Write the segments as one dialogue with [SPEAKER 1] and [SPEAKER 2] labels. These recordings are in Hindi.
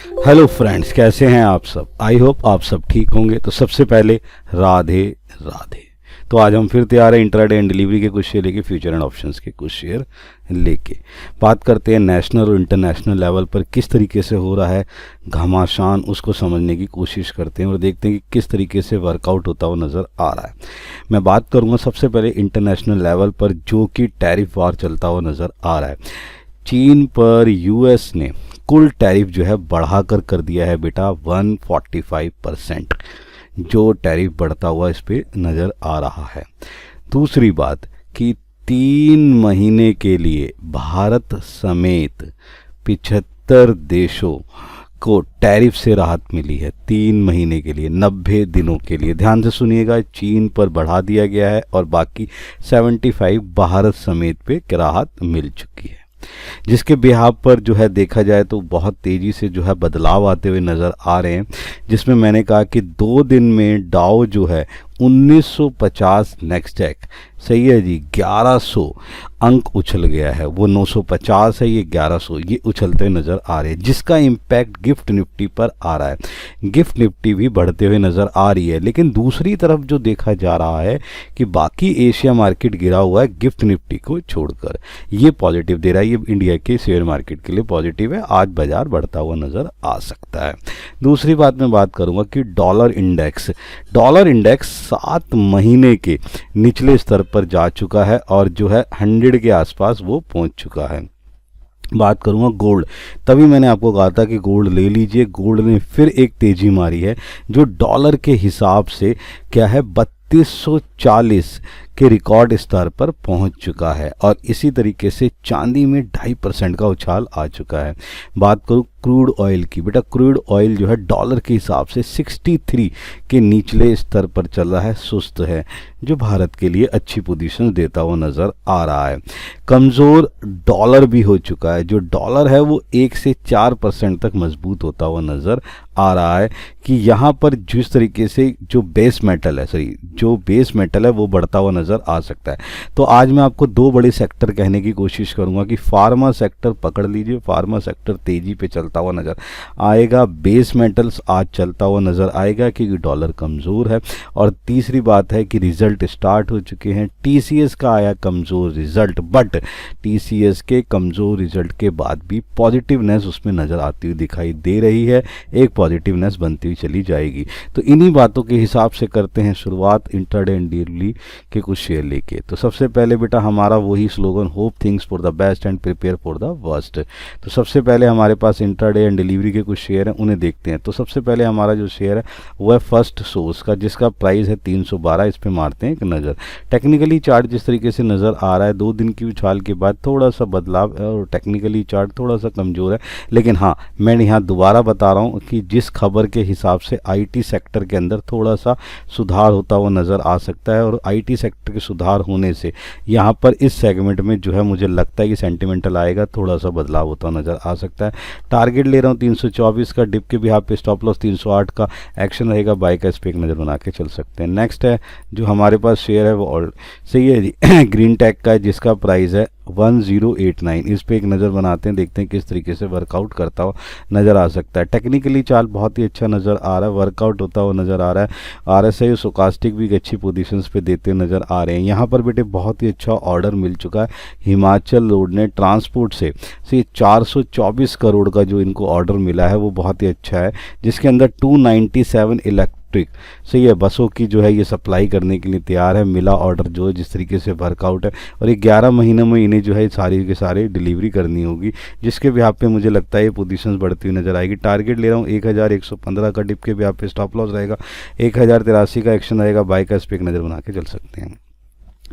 [SPEAKER 1] हेलो फ्रेंड्स, कैसे हैं आप सब। आई होप आप सब ठीक होंगे। तो सबसे पहले राधे राधे। तो आज हम फिर तैयार हैं इंट्राडे एंड डिलीवरी के कुछ शेयर लेके, फ्यूचर एंड ऑप्शंस के कुछ शेयर लेके। बात करते हैं नेशनल और इंटरनेशनल लेवल पर किस तरीके से हो रहा है घमासान, उसको समझने की कोशिश करते हैं और देखते हैं कि किस तरीके से वर्कआउट होता हुआ नज़र आ रहा है। मैं बात करूँगा सबसे पहले इंटरनेशनल लेवल पर, जो कि टैरिफ वार चलता हुआ नज़र आ रहा है। चीन पर यूएस ने कुल टैरिफ जो है बढ़ाकर कर दिया है बेटा 145%, जो टैरिफ बढ़ता हुआ इस पे नज़र आ रहा है। दूसरी बात कि 3 महीने के लिए भारत समेत 75 देशों को टैरिफ से राहत मिली है। 3 महीने के लिए, 90 दिनों के लिए। ध्यान से सुनिएगा, चीन पर बढ़ा दिया गया है और बाकी 75 भारत समेत पे राहत मिल चुकी है, जिसके बिहाव पर जो है देखा जाए तो बहुत तेज़ी से जो है बदलाव आते हुए नज़र आ रहे हैं। जिसमें मैंने कहा कि 2 दिन में डाउ जो है 1950, नेक्स्टैक सही है जी 1100 अंक उछल गया है। वो 950 है, ये 1100, ये उछलते हुए नज़र आ रहे हैं, जिसका इम्पैक्ट गिफ्ट निफ्टी पर आ रहा है। गिफ्ट निफ्टी भी बढ़ते हुए नज़र आ रही है। लेकिन दूसरी तरफ जो देखा जा रहा है कि बाकी एशिया मार्केट गिरा हुआ है गिफ्ट निफ्टी को छोड़कर, ये पॉजिटिव दे रहा है। ये इंडिया के शेयर मार्केट के लिए पॉजिटिव है, आज बाजार बढ़ता हुआ नज़र आ सकता है। दूसरी बात मैं बात करूँगा कि डॉलर इंडेक्स 7 महीने के निचले स्तर पर जा चुका है और जो है 100 के आसपास वो पहुंच चुका है। बात करूंगा गोल्ड, तभी मैंने आपको कहा था कि गोल्ड ले लीजिए। गोल्ड ने फिर एक तेजी मारी है, जो डॉलर के हिसाब से क्या है 3240 के रिकॉर्ड स्तर पर पहुंच चुका है। और इसी तरीके से चांदी में 2.5% का उछाल आ चुका है। बात करूं क्रूड ऑयल की, बेटा क्रूड ऑयल जो है डॉलर के हिसाब से 63 के निचले स्तर पर चल रहा है, सुस्त है, जो भारत के लिए अच्छी पोजीशन देता हुआ नज़र आ रहा है। कमज़ोर डॉलर भी हो चुका है, जो डॉलर है वो 1 से 4% तक मजबूत होता हुआ नज़र आ रहा है। कि यहाँ पर जिस तरीके से जो बेस मेटल है वो बढ़ता हुआ नज़र आ सकता है। तो आज मैं आपको 2 बड़े सेक्टर कहने की कोशिश करूँगा कि फार्मा सेक्टर पकड़ लीजिए, फार्मा सेक्टर तेज़ी पे चलता हुआ नज़र आएगा। बेस मेटल्स आज चलता हुआ नज़र आएगा क्योंकि डॉलर कमज़ोर है। और तीसरी बात है कि रिज़ल्ट स्टार्ट हो चुके हैं। टीसीएस का आया कमज़ोर रिज़ल्ट, बट टीसीएस के कमज़ोर रिज़ल्ट के बाद भी पॉजिटिवनेस उसमें नज़र आती हुई दिखाई दे रही है, एक पॉजिटिवनेस बनती हुई चली जाएगी। तो इन्हीं बातों के हिसाब से करते हैं शुरुआत इंट्राडे एंड डेली के कुछ शेयर लेके। तो सबसे पहले बेटा हमारा वही slogan, hope things for the best and prepare for the worst. तो सबसे पहले हमारे पास इंट्राडे एंड डिलीवरी के कुछ शेयर हैं, उन्हें देखते हैं। तो सबसे पहले हमारा जो शेयर है वो है फर्स्ट सोर्स का, जिसका प्राइस है 312। इस पर मारते हैं एक नज़र। टेक्निकली चार्ट जिस तरीके से नज़र आ रहा है, 2 दिन की उछाल के बाद थोड़ा सा बदलाव है और टेक्निकली चार्ट थोड़ा सा कमज़ोर है। लेकिन हाँ, मैं यहाँ दोबारा बता रहा हूँ कि जिस खबर के हिसाब से आईटी सेक्टर के अंदर थोड़ा सा सुधार होता हुआ नज़र आ सकता है, और आईटी सेक्टर के सुधार होने से यहाँ पर इस सेगमेंट में जो है मुझे लगता है कि सेंटिमेंटल आएगा, थोड़ा सा बदलाव होता हुआ नज़र आ सकता है। टारगेट ले रहा हूँ 324 का, डिप के बिहाफ पे स्टॉप लॉस 308 का, एक्शन रहेगा बाय का, इस पर एक नज़र बना के चल सकते हैं। नेक्स्ट है जो हमारे पास शेयर है वो और सही है जी ग्रीन टेक का है, जिसका प्राइस है 1089। इस पे एक नज़र बनाते हैं, देखते हैं किस तरीके से वर्कआउट करता हुआ नज़र आ सकता है। टेक्निकली चार्ट बहुत ही अच्छा नज़र आ रहा है, वर्कआउट होता हुआ नज़र आ रहा है। आरएसआई और स्टोकास्टिक भी अच्छी पोजीशंस पे देते नज़र आ रहे हैं। यहाँ पर बेटे बहुत ही अच्छा ऑर्डर मिल चुका है हिमाचल रोड ने ट्रांसपोर्ट से 424 करोड़ का जो इनको ऑर्डर मिला है वो बहुत ही अच्छा है, जिसके अंदर 297 इलेक्ट्रिक सही है बसों की जो है ये सप्लाई करने के लिए तैयार है। मिला ऑर्डर जो है जिस तरीके से वर्कआउट है, और ये 11 महीनों में इन्हें जो है सारी के सारे डिलीवरी करनी होगी, जिसके भी आप पे मुझे लगता है ये पोजीशंस बढ़ती हुई नजर आएगी। टारगेट ले रहा हूँ 1115 का, डिप के भी आप पे स्टॉप लॉस रहेगा 1083 का, एक्शन रहेगा बाय का, इस पे एक नज़र बना के चल सकते हैं।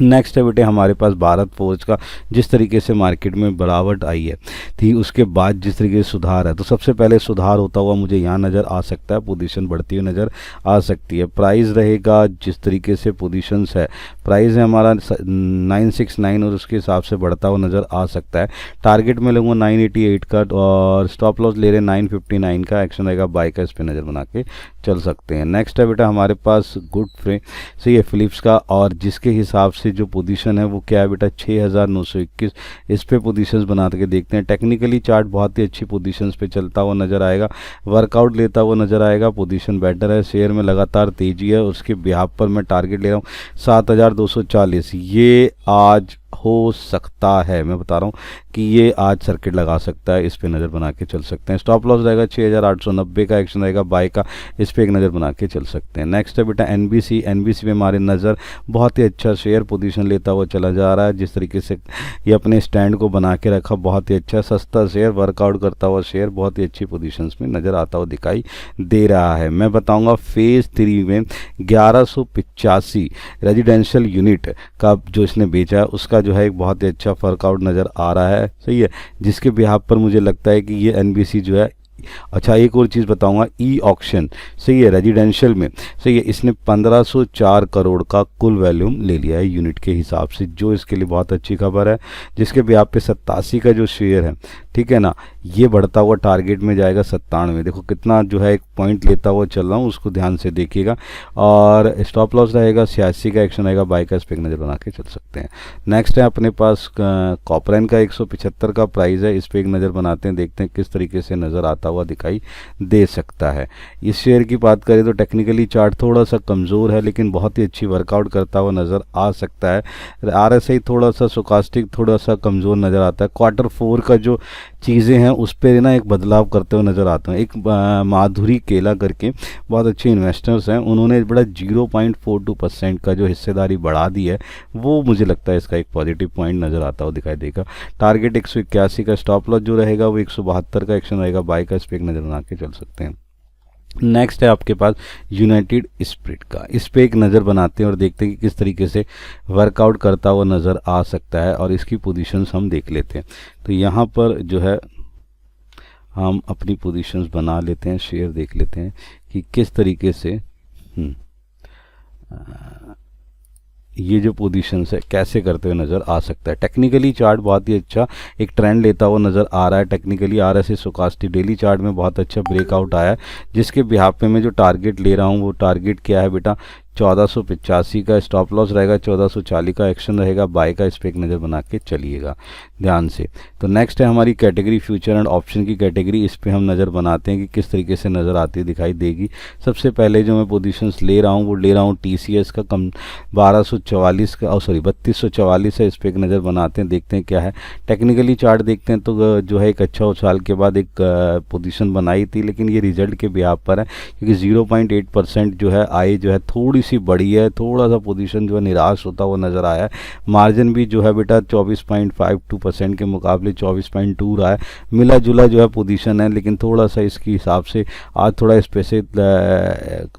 [SPEAKER 1] नेक्स्ट है बेटे हमारे पास भारत फोर्ज का, जिस तरीके से मार्केट में बढ़ावट आई है थी उसके बाद जिस तरीके से सुधार है, तो सबसे पहले सुधार होता हुआ मुझे यहाँ नज़र आ सकता है, पोजीशन बढ़ती हुई नज़र आ सकती है। प्राइस रहेगा जिस तरीके से पोजीशंस है, प्राइस है हमारा 969 और उसके हिसाब से बढ़ता हुआ नज़र आ सकता है। टारगेट में लूँगा 988 का और स्टॉप लॉस ले रहे 959 का, एक्शन रहेगा बाय का, इस पर नज़र बना के चल सकते हैं। नेक्स्ट है बेटा हमारे पास गुड फ्रे सही है फिलिप्स का, और जिसके हिसाब से जो पोजीशन है वो क्या है बेटा 6921, इस पे पोजीशंस बना के देखते हैं। टेक्निकली चार्ट बहुत ही अच्छी पोजीशंस पे चलता हुआ नज़र आएगा, वर्कआउट लेता हुआ नज़र आएगा, पोजीशन बेटर है, शेयर में लगातार तेज़ी है। उसके बिहाफ पर मैं टारगेट ले रहा हूँ 7240, ये आज हो सकता है, मैं बता रहा हूँ कि ये आज सर्किट लगा सकता है, इस पे नज़र बना के चल सकते हैं। स्टॉप लॉस रहेगा 6890 का, एक्शन रहेगा बाय का, इस पे एक नज़र बना के चल सकते हैं। नेक्स्ट है बेटा एनबीसी। एनबीसी में हमारी नज़र बहुत ही अच्छा शेयर पोजीशन लेता हुआ चला जा रहा है, जिस तरीके से ये अपने स्टैंड को बना के रखा, बहुत ही अच्छा सस्ता शेयर, वर्कआउट करता हुआ शेयर, बहुत ही अच्छी पोजीशंस में नज़र आता हुआ दिखाई दे रहा है। मैं बताऊँगा फेज़ 3 में 1185 रेजिडेंशियल यूनिट का जो इसने बेचा है उसका जो है एक बहुत ही अच्छा वर्कआउट नज़र आ रहा है, सही है, जिसके बिहाफ पर मुझे लगता है कि ये एनबीसी जो है। अच्छा एक और चीज़ बताऊंगा, ई ऑक्शन, सही है, रेजिडेंशियल में, सही है, इसने 1504 करोड़ का कुल वैल्यूम ले लिया है यूनिट के हिसाब से, जो इसके लिए बहुत अच्छी खबर है। जिसके बिहाफ पे 87 का जो शेयर है, ठीक है ना, ये बढ़ता हुआ टारगेट में जाएगा 97। देखो कितना जो है एक पॉइंट लेता हुआ चल रहा हूँ, उसको ध्यान से देखिएगा। और स्टॉप लॉस रहेगा 86 का, एक्शन रहेगा बाय का, इस पे नज़र बना के चल सकते हैं। नेक्स्ट है अपने पास कॉपरैन का 175 का प्राइस है, इस पर एक नज़र बनाते हैं, देखते हैं किस तरीके से नज़र आता हुआ दिखाई दे सकता है। इस शेयर की बात करें तो टेक्निकली चार्ट थोड़ा सा कमज़ोर है, लेकिन बहुत ही अच्छी वर्कआउट करता हुआ नज़र आ सकता है। आरएसआई थोड़ा सा स्टोकास्टिक थोड़ा सा कमज़ोर नज़र आता है। Q4 का जो चीज़ें हैं उस पर ना एक बदलाव करते हुए नज़र आते हैं। एक माधुरी केला करके बहुत अच्छे इन्वेस्टर्स हैं, उन्होंने बड़ा 0.42% का जो हिस्सेदारी बढ़ा दी है, वो मुझे लगता है इसका एक पॉजिटिव पॉइंट नज़र आता हुआ दिखाई देगा। टारगेट 181 का, स्टॉप लॉस जो रहेगा वो 172 का, एक्शन रहेगा बाय का, इस पर एक नज़र बना के चल सकते हैं। नेक्स्ट है आपके पास यूनाइटेड स्पिरिट का, इस पे एक नज़र बनाते हैं और देखते हैं कि किस तरीके से वर्कआउट करता हुआ नज़र आ सकता है, और इसकी पोजीशंस हम देख लेते हैं। तो यहाँ पर जो है हम अपनी पोजीशंस बना लेते हैं, शेयर देख लेते हैं कि किस तरीके से ये जो पोजीशंस है कैसे करते हुए नज़र आ सकता है। टेक्निकली चार्ट बहुत ही अच्छा एक ट्रेंड लेता हुआ नज़र आ रहा है। Technically RSI stochastic daily chart में बहुत अच्छा ब्रेकआउट आया है, जिसके बिहाफ पे मैं जो टारगेट ले रहा हूँ वो टारगेट क्या है बेटा 1485 का, स्टॉप लॉस रहेगा 1440 का, एक्शन रहेगा बाय का, इस पर एक नज़र बना के चलिएगा ध्यान से। तो नेक्स्ट है हमारी कैटेगरी फ्यूचर एंड ऑप्शन की कैटेगरी, इस पे हम नज़र बनाते हैं कि किस तरीके से नज़र आती दिखाई देगी। सबसे पहले जो मैं पोजीशंस ले रहा हूँ वो ले रहा हूँ टीसीएस का, कम 1244 का, 3244 है, इस पर एक नज़र बनाते हैं, देखते हैं क्या है। टेक्निकली चार्ट देखते हैं तो जो है एक अच्छा उछाल के बाद एक पोजीशन बनाई थी, लेकिन ये रिजल्ट के बिहाफ पर है, क्योंकि 0.8% जो है आई जो है थोड़ी सी बड़ी है, थोड़ा सा पोजीशन जो है निराश होता हुआ नज़र आया है। मार्जिन भी जो है बेटा 24.52% के मुकाबले 24.2 रहा है, मिला जुला जो है पोजीशन है, लेकिन थोड़ा सा इसके हिसाब से आज थोड़ा इस पे से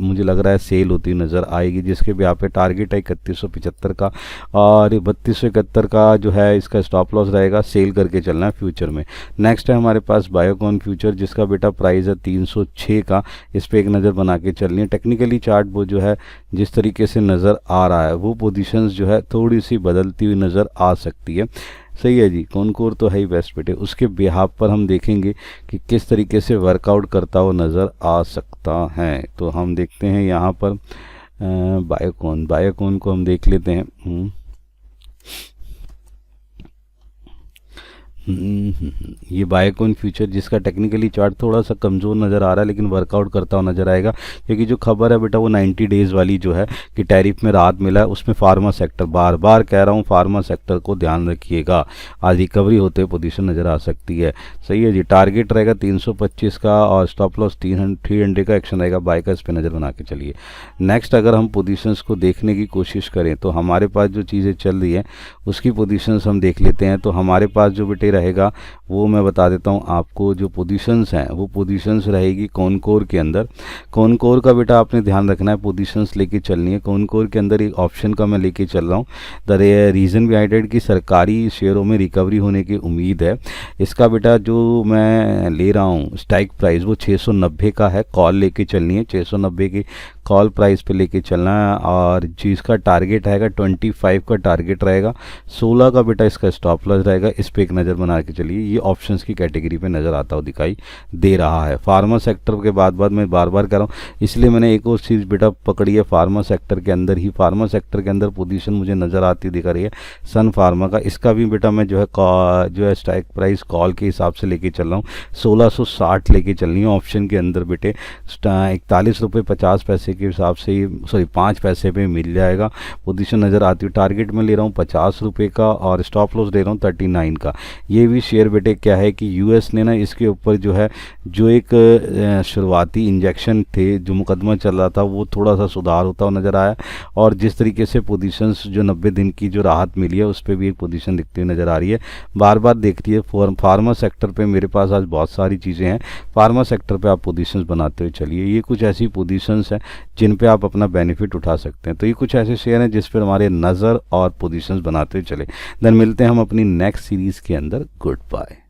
[SPEAKER 1] मुझे लग रहा है सेल होती नज़र आएगी, जिसके भी यहाँ पे टारगेट है 3175 का, और 3271 का जो है इसका स्टॉप लॉस रहेगा, सेल करके चलना है फ्यूचर में। नेक्स्ट है हमारे पास बायोकॉन फ्यूचर, जिसका बेटा प्राइस है 306 का, इस पर एक नज़र बना के चलनी है। टेक्निकली चार्ट वो जो है जिस तरीके से नज़र आ रहा है वो पोजीशंस जो है थोड़ी सी बदलती हुई नज़र आ सकती है, सही है जी। कॉनकोर तो है ही बेस्ट बेटे, उसके बिहाफ पर हम देखेंगे कि किस तरीके से वर्कआउट करता हुआ नज़र आ सकता है। तो हम देखते हैं यहाँ पर बायोकॉन को हम देख लेते हैं। ये बायोकॉन फ्यूचर जिसका टेक्निकली चार्ट थोड़ा सा कमज़ोर नज़र आ रहा है, लेकिन वर्कआउट करता हुआ नज़र आएगा, क्योंकि जो खबर है बेटा वो 90 डेज़ वाली जो है कि टैरिफ में राहत मिला है, उसमें फार्मा सेक्टर, बार बार कह रहा हूँ फार्मा सेक्टर को ध्यान रखिएगा, आज रिकवरी होते हुए पोजीशन नज़र आ सकती है, सही है जी। टारगेट रहेगा 325 का और स्टॉप लॉस 300 का, एक्शन रहेगा बाय का, इस पर नज़र बना के चलिए। नेक्स्ट अगर हम पोजीशंस को देखने की कोशिश करें तो हमारे पास जो चीज़ें चल रही हैं उसकी पोजीशंस हम देख लेते हैं। तो हमारे पास जो बेटे रहेगा वो मैं बता देता हूँ आपको, जो पोजीशंस हैं वो पोजीशंस रहेगी कॉनकोर के अंदर। कॉनकोर का बेटा आपने ध्यान रखना है, पोजीशंस लेके चलनी है। कॉनकोर के अंदर एक ऑप्शन का मैं लेके चल रहा हूँ, द रीज़न बिहाइंड कि सरकारी शेयरों में रिकवरी होने की उम्मीद है। इसका बेटा जो मैं ले रहा हूँ स्ट्राइक प्राइस वो 690 का है, कॉल लेके चलनी है, 690 की कॉल प्राइस पे लेके चलना है, और जिसका टारगेट रहेगा 25 का टारगेट रहेगा, 16 का बेटा इसका स्टॉप लॉस रहेगा। इस पे एक नज़र बना के चलिए, ये ऑप्शंस की कैटेगरी पे नज़र आता हुआ दिखाई दे रहा है। फार्मा सेक्टर के बाद मैं बार बार कह रहा हूँ, इसलिए मैंने एक और चीज़ बेटा पकड़ी है फार्मा सेक्टर के अंदर ही। फार्मा सेक्टर के अंदर पोजीशन मुझे नज़र आती दिख रही है सन फार्मा का। इसका भी बेटा मैं जो है स्ट्राइक प्राइस कॉल के हिसाब से लेके चल रहा हूँ, 1660 लेके चलनी है ऑप्शन के अंदर बेटे। 41 रुपये 50 पैसे के हिसाब से, सॉरी 5 पैसे पे मिल जाएगा। पोजीशन नज़र आती है, टारगेट में ले रहा हूँ 50 रुपये का, और स्टॉप लॉस ले रहा हूँ 39 का। ये भी शेयर बेटे क्या है कि यूएस ने ना इसके ऊपर जो एक शुरुआती इंजेक्शन थे, जो मुकदमा चल रहा था, वो थोड़ा सा सुधार होता हुआ नज़र आया, और जिस तरीके से पोजीशंस जो 90 दिन की जो राहत मिली है उस पर भी एक पोजीशन दिखती हुई नज़र आ रही है। बार बार देखती है फार्मा सेक्टर पे मेरे पास आज बहुत सारी चीज़ें हैं, फार्मा सेक्टर पे आप पोजीशंस बनाते हुए चलिए। ये कुछ ऐसी पोजीशंस हैं जिन पे आप अपना बेनिफिट उठा सकते हैं। तो ये कुछ ऐसे शेयर हैं जिस पर हमारे नज़र और पोजीशंस बनाते हुए चले। देन मिलते हैं हम अपनी नेक्स्ट सीरीज़ के अंदर। Good bye.